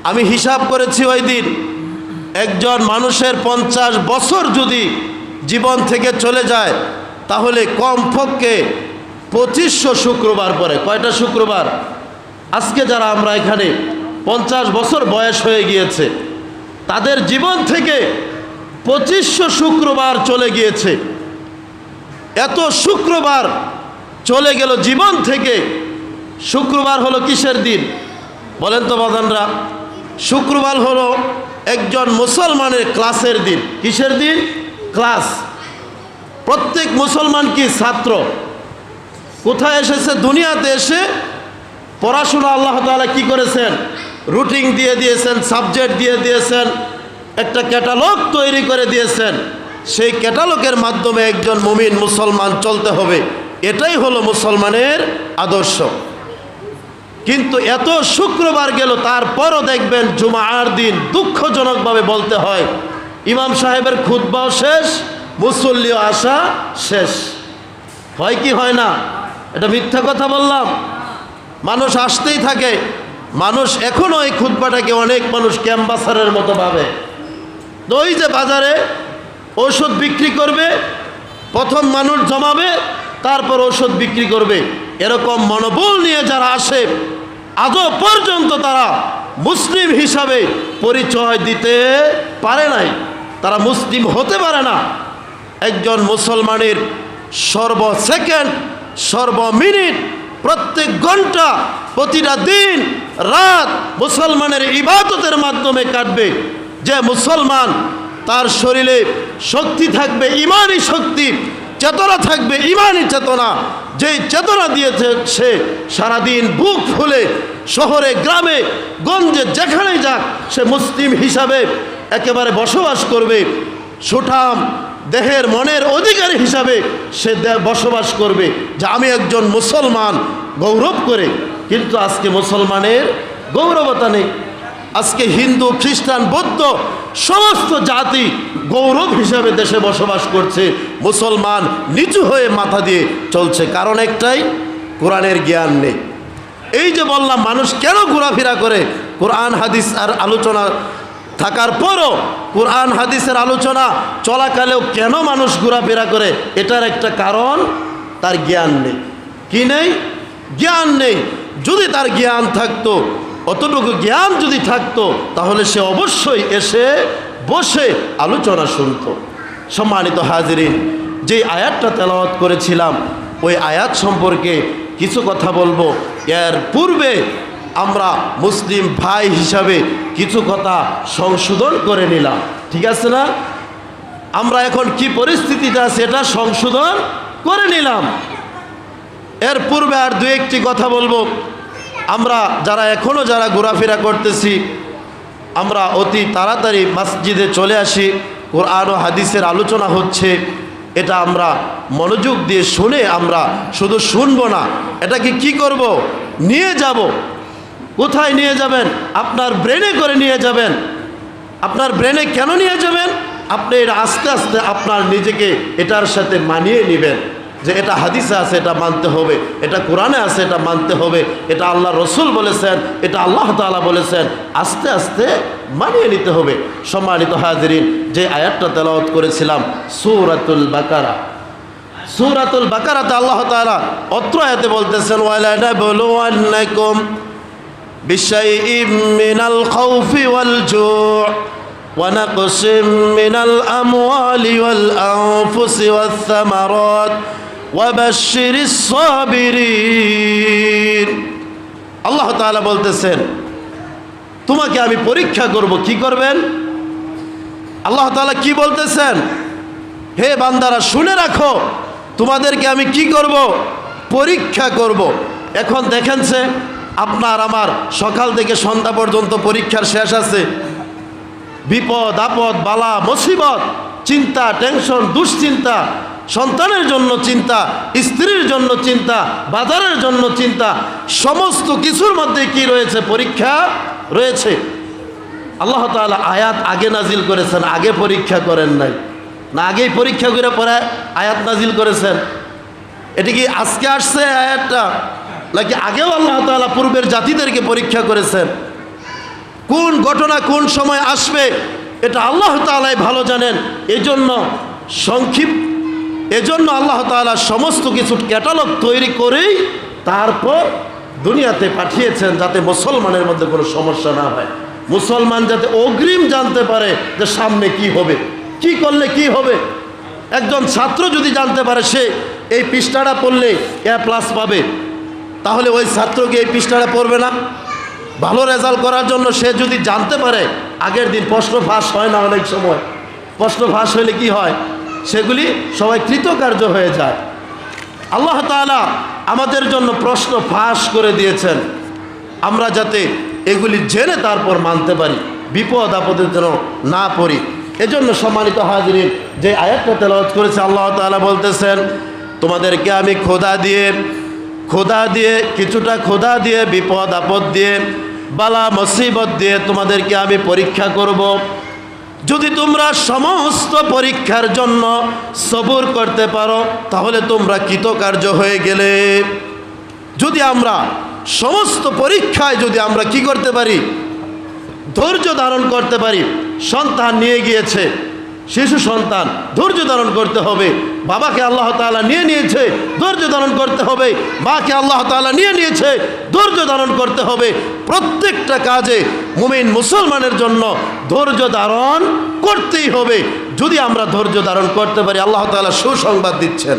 আমি হিসাব করেছি ওই দিন একজন মানুষের 50 বছর যদি জীবন থেকে চলে যায় তাহলে কমপক্ষে 2500 শুক্রবার পরে। কয়টা শুক্রবার? আজকে যারা আমরা এখানে 50 বছর বয়স হয়ে গিয়েছে তাদের জীবন থেকে 2500 শুক্রবার চলে গিয়েছে। এত শুক্রবার চলে গেল জীবন থেকে। শুক্রবার হলো কিসের দিন বলেন তো বাজানরা? শুক্রবার হলো একজন মুসলমানের ক্লাসের দিন। কিসের দিন? ক্লাস। প্রত্যেক মুসলমান কি ছাত্র? কোথায় এসেছে? দুনিয়াতে এসে পড়াশোনা আল্লাহ তাআলা কি করেছেন? রুটিন দিয়ে দিয়েছেন, সাবজেক্ট দিয়ে দিয়েছেন, একটা ক্যাটালগ তৈরি করে দিয়েছেন। সেই ক্যাটালগের মাধ্যমে একজন মুমিন মুসলমান চলতে হবে। এটাই হলো মুসলমানের আদর্শ। কিন্তু এত শুক্রবার গেল, তারপরও দেখবেন জুমার দিন দুঃখজনকভাবে বলতে হয় ইমাম সাহেবের খুতবাও শেষ, মুসল্লিও আসা শেষ। হয় কি হয় না? এটা মিথ্যা কথা বললাম? মানুষ আসতেই থাকে। মানুষ এখনও এই খুতবাটাকে অনেক মানুষ ক্যাম্পাসারের মতো ভাবে। ওই যে বাজারে ঔষধ বিক্রি করবে, প্রথম মানুষ জমাবে, তারপর ঔষধ বিক্রি করবে, এরকম মনোবল নিয়ে যারা আসে আজও পর্যন্ত তারা মুসলিম হিসাবে পরিচয় দিতে পারে নাই। তারা মুসলিম হতে পারে না। একজন মুসলমানের সর্ব সেকেন্ড, সর্ব মিনিট, প্রত্যেক ঘন্টা, প্রতিটা দিন রাত মুসলমানের ইবাদতের মাধ্যমে কাটবে। যে মুসলমান তার শরীরে শক্তি থাকবে, ইমানি শক্তি, চেতনা থাকবে, ইমানি চেতনা, যেই চেতনা দিয়েছে সে সারাদিন বুক ফুলে শহরে গ্রামে গঞ্জে যেখানেই যাক সে মুসলিম হিসাবে একেবারে বসবাস করবে। সুঠাম দেহের মনের অধিকারী হিসাবে সে বসবাস করবে যে আমি একজন মুসলমান, গৌরব করে। কিন্তু আজকে মুসলমানের গৌরবতা নেই। আজকে হিন্দু, খ্রিস্টান, বৌদ্ধ সমস্ত জাতি গৌরব হিসাবে দেশে বসবাস করছে। মুসলমান নিচু হয়ে মাথা দিয়ে চলছে। কারণ একটাই, কোরআনের জ্ঞান নেই। এই যে বললাম মানুষ কেন ঘোরাফেরা করে, কোরআন হাদিস আর আলোচনা থাকার পরও, কোরআন হাদিসের আলোচনা চলাকালেও কেন মানুষ ঘোরাফেরা করে, এটার একটা কারণ তার জ্ঞান নেই। কি নেই? জ্ঞান নেই। যদি তার জ্ঞান থাকতো, অতটুকু জ্ঞান যদি থাকতো, তাহলে সে অবশ্যই এসে বসে আলোচনা শুনত। সম্মানিত হাজিরিন, যে আয়াতটা তেলাওয়াত করেছিলাম ওই আয়াত সম্পর্কে কিছু কথা বলবো। এর পূর্বে আমরা মুসলিম ভাই হিসাবে কিছু কথা সংশোধন করে নিলাম। ঠিক আছে না? আমরা এখন কি পরিস্থিতিটা সেটা সংশোধন করে নিলাম। এর পূর্বে আর দু একটি কথা বলবো। আমরা যারা এখনও যারা ঘোরাফেরা করতেছি, আমরা অতি তাড়াতাড়ি মসজিদে চলে আসি। কোরআন ও হাদিসের আলোচনা হচ্ছে, এটা আমরা মনোযোগ দিয়ে শুনে আমরা শুধু শুনবো না, এটাকে কি করব? নিয়ে যাব। কোথায় নিয়ে যাবেন? আপনার ব্রেনে করে নিয়ে যাবেন। আপনার ব্রেনে কেন নিয়ে যাবেন? আপনি এটা আস্তে আস্তে আপনার নিজেকে এটার সাথে মানিয়ে নেবেন যে এটা হাদিসে আছে, এটা মানতে হবে, এটা কোরআনে আছে, এটা মানতে হবে, এটা আল্লাহ রসুল বলেছেন, এটা আল্লাহ তাআলা বলেছেন। আস্তে আস্তে মানিয়ে নিতে হবে। সম্মানিত হাজিরিন, যে আয়াতটা তেলাওয়াত করেছিলাম সূরাতুল বাকারা, সূরাতুল বাকারাতে আল্লাহ তাআলা অত্র আয়াতে বলতেছেন ওয়ালা নাবলুওয়ান্নাকুম বিশাইইম মিনাল খাউফি ওয়াল জু' ওয়া নাকসিম মিনাল আমওয়ালি ওয়াল আনফুসি ওয়াস সামারাত ওয়াবাশশিরিস সাবিরিন। আল্লাহ তাআলা বলতেছেন তোমাকে আমি পরীক্ষা করব। কি করবেন? আল্লাহ তাআলা কি বলতেছেন? হে বান্দারা শুনে রাখো, তোমাদেরকে আমি কি করব? পরীক্ষা করব। এখন দেখেনছে আপনার আমার সকাল থেকে সন্ধ্যা পর্যন্ত পরীক্ষার শেষ আছে। বিপদ আপদ, বালা মুসিবত, চিন্তা, টেনশন, দুশ্চিন্তা, সন্তানের জন্য চিন্তা, স্ত্রীর জন্য চিন্তা, বাজারের জন্য চিন্তা, সমস্ত কিছুর মধ্যে কি রয়েছে? পরীক্ষা রয়েছে। আল্লাহ তাআলা আয়াত আগে নাজিল করেছেন, আগে পরীক্ষা করেন নাই। না আগেই পরীক্ষা করে পরে আয়াত নাজিল করেছেন? এটি কি আজকে আসছে আয়াতটা, নাকি আগেও আল্লাহ তাআলা পূর্বের জাতিদেরকে পরীক্ষা করেছেন? কোন ঘটনা কোন সময় আসবে এটা আল্লাহ তাআলাই ভালো জানেন। এজন্য আল্লাহ তাআলা সমস্ত কিছু ক্যাটালগ তৈরি করেই তারপর দুনিয়াতে পাঠিয়েছেন, যাতে মুসলমানের মধ্যে কোনো সমস্যা না হয়, মুসলমান যাতে অগ্রিম জানতে পারে যে সামনে কি হবে, কি করলে কি হবে। একজন ছাত্র যদি জানতে পারে সে এই পৃষ্ঠাটা পড়লে A+ পাবে, তাহলে ওই ছাত্রকে এই পৃষ্ঠাটা পড়বে না? ভালো রেজাল্ট করার জন্য সে যদি জানতে পারে, আগের দিন প্রশ্ন ফাঁস হয় না, অনেক সময় প্রশ্ন ফাঁস হলে কি হয়, সেগুলি সবাই কৃতকার্য হয়ে যায়। আল্লাহ তাআলা আমাদের জন্য প্রশ্ন ফাঁস করে দিয়েছেন, আমরা যাতে এগুলি জেনে তারপর মানতে পারি, বিপদ আপদের যেন না পড়ি। এজন্য সম্মানিত হাজিরিন, যে আয়াতটা তেলাওয়াত করেছে আল্লাহ তাআলা বলতেছেন, তোমাদেরকে আমি খোদা দিয়ে কিছুটা খোদা দিয়ে, বিপদ আপদ দিয়ে, বালা মুসিবত দিয়ে তোমাদেরকে আমি পরীক্ষা করব। যদি তোমরা সমস্ত পরীক্ষার জন্য সবুর করতে পারো তাহলে তোমরা কৃতকার্য হয়ে গেলে। যদি আমরা সমস্ত পরীক্ষায় যদি আমরা কি করতে পারি, ধৈর্য ধারণ করতে পারি। সন্তান নিয়ে গিয়েছে, শিশু সন্তান, ধৈর্য ধারণ করতে হবে। বাবাকে আল্লাহ তাআলা নিয়ে নিয়েছে, ধৈর্য ধারণ করতে হবে। মাকে আল্লাহ তাআলা নিয়ে নিয়েছে, ধৈর্য ধারণ করতে হবে। প্রত্যেকটা কাজে মুমিন মুসলমানের জন্য ধৈর্য ধারণ করতেই হবে। যদি আমরা ধৈর্য ধারণ করতে পারি, আল্লাহ তাআলা সুসংবাদ দিচ্ছেন।